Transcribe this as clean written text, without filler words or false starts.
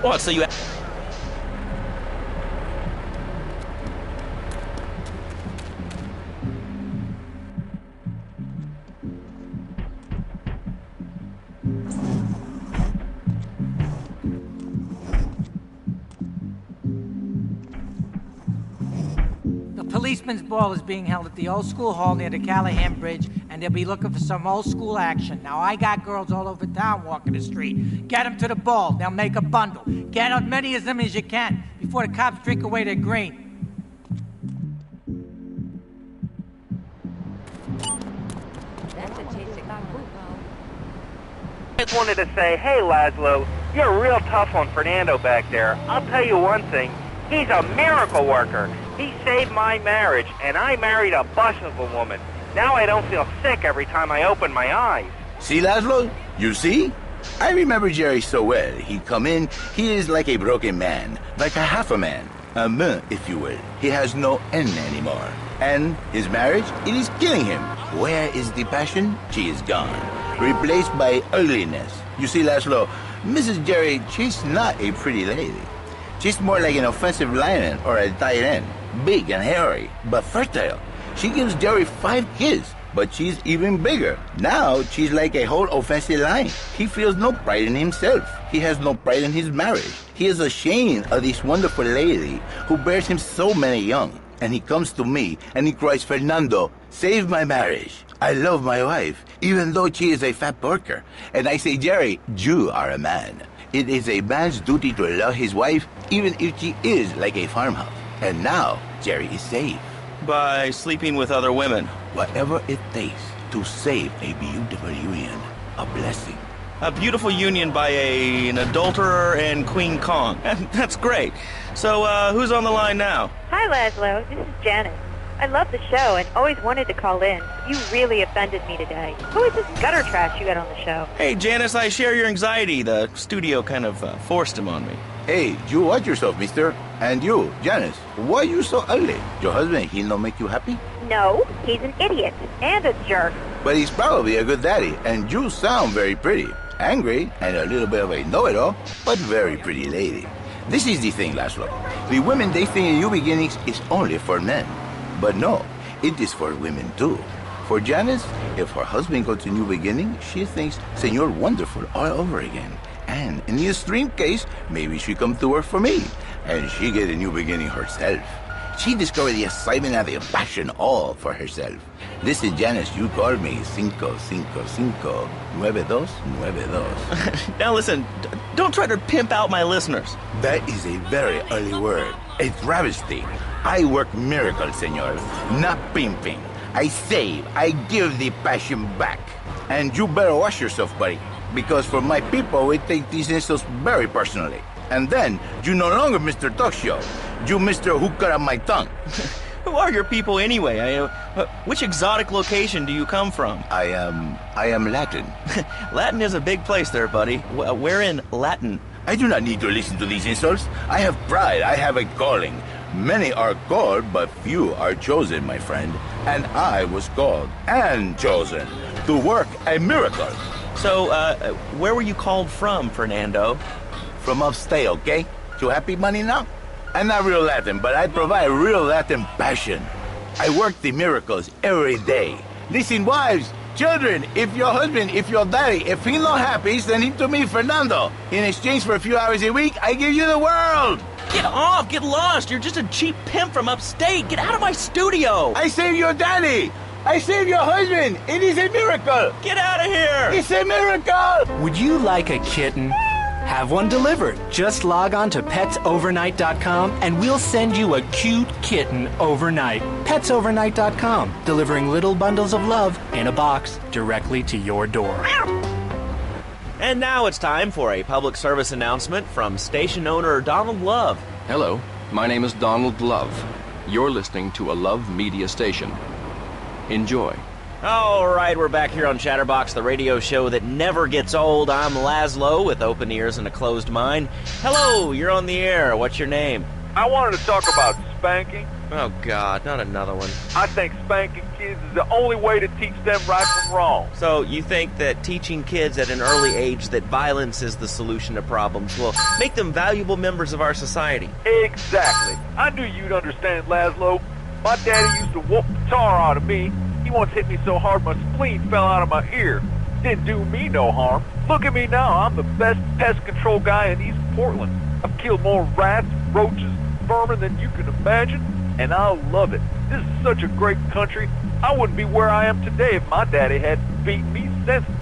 What, so you... Policeman's ball is being held at the old school hall near the Callahan Bridge, and they'll be looking for some old school action. Now, I got girls all over town walking the street. Get them to the ball. They'll make a bundle. Get as many of them as you can before the cops drink away their green. I just wanted to say, hey, Laszlo, you're a real tough on Fernando back there. I'll tell you one thing. He's a miracle worker. He saved my marriage, and I married a bustable woman. Now I don't feel sick every time I open my eyes. See, Laszlo? You see? I remember Jerry so well. He'd come in, he is like a broken man, like a half a man. A man, if you will. He has no end anymore. And his marriage, it is killing him. Where is the passion? She is gone. Replaced by ugliness. You see, Laszlo, Mrs. Jerry, she's not a pretty lady. She's more like an offensive lineman or a tight end. Big and hairy, but fertile. She gives Jerry 5 kids, but she's even bigger. Now, she's like a whole offensive line. He feels no pride in himself. He has no pride in his marriage. He is ashamed of this wonderful lady who bears him so many young. And he comes to me and he cries, Fernando, save my marriage. I love my wife, even though she is a fat porker. And I say, Jerry, you are a man. It is a man's duty to love his wife, even if she is like a farmhouse. And now, Jerry is safe. By sleeping with other women. Whatever it takes to save a beautiful union. A blessing. A beautiful union by an adulterer and Queen Kong. That's great. So, who's on the line now? Hi, Laszlo. This is Janet. I love the show and always wanted to call in. You really offended me today. Who is this gutter trash you got on the show? Hey, Janice, I share your anxiety. The studio kind of forced him on me. Hey, you watch yourself, mister. And you, Janice, why you so ugly? Your husband, he not make you happy? No, he's an idiot and a jerk. But he's probably a good daddy, and you sound very pretty. Angry, and a little bit of a know-it-all, but very pretty lady. This is the thing, Laszlo. The women, they think new beginnings is only for men. But no, it is for women too. For Janice, if her husband goes to new beginning, she thinks Senor Wonderful all over again. And in the extreme case, maybe she come to work for me, and she get a new beginning herself. She discovered the excitement and the passion all for herself. Listen, Janice, you called me 555 9292. Now listen, don't try to pimp out my listeners. That is a very ugly word. A travesty. I work miracles, senor, not pimping. I save, I give the passion back. And you better watch yourself, buddy, because for my people, we take these insults very personally. And then, you no longer Mr. Talk Show. You Mr. Who Cut Out My Tongue. Who are your people anyway? Which exotic location do you come from? I am Latin. Latin is a big place there, buddy. Where in Latin? I do not need to listen to these insults. I have pride. I have a calling. Many are called, but few are chosen, my friend. And I was called and chosen to work a miracle. So, where were you called from, Fernando? From upstate, okay? You happy money now? I'm not real Latin, but I provide real Latin passion. I work the miracles every day. Listen, wives, children, if your husband, if your daddy, if he's not happy, send him to me, Fernando. In exchange for a few hours a week, I give you the world. Get off! Get lost! You're just a cheap pimp from upstate! Get out of my studio! I saved your daddy! I saved your husband! It is a miracle! Get out of here! It's a miracle! Would you like a kitten? Have one delivered. Just log on to petsovernight.com and we'll send you a cute kitten overnight. Petsovernight.com, delivering little bundles of love in a box directly to your door. And now it's time for a public service announcement from station owner Donald Love. Hello, my name is Donald Love. You're listening to a Love Media station. Enjoy. All right, we're back here on Chatterbox, the radio show that never gets old. I'm Laszlo with open ears and a closed mind. Hello, you're on the air. What's your name? I wanted to talk about spanking. Oh, God, not another one. I think spanking kids is the only way to teach them right from wrong. So, you think that teaching kids at an early age that violence is the solution to problems will make them valuable members of our society? Exactly. I knew you'd understand, Laszlo. My daddy used to whoop the tar out of me. He once hit me so hard my spleen fell out of my ear. Didn't do me no harm. Look at me now. I'm the best pest control guy in East Portland. I've killed more rats, roaches, vermin than you can imagine, and I love it. This is such a great country. I wouldn't be where I am today if my daddy hadn't beaten me senseless.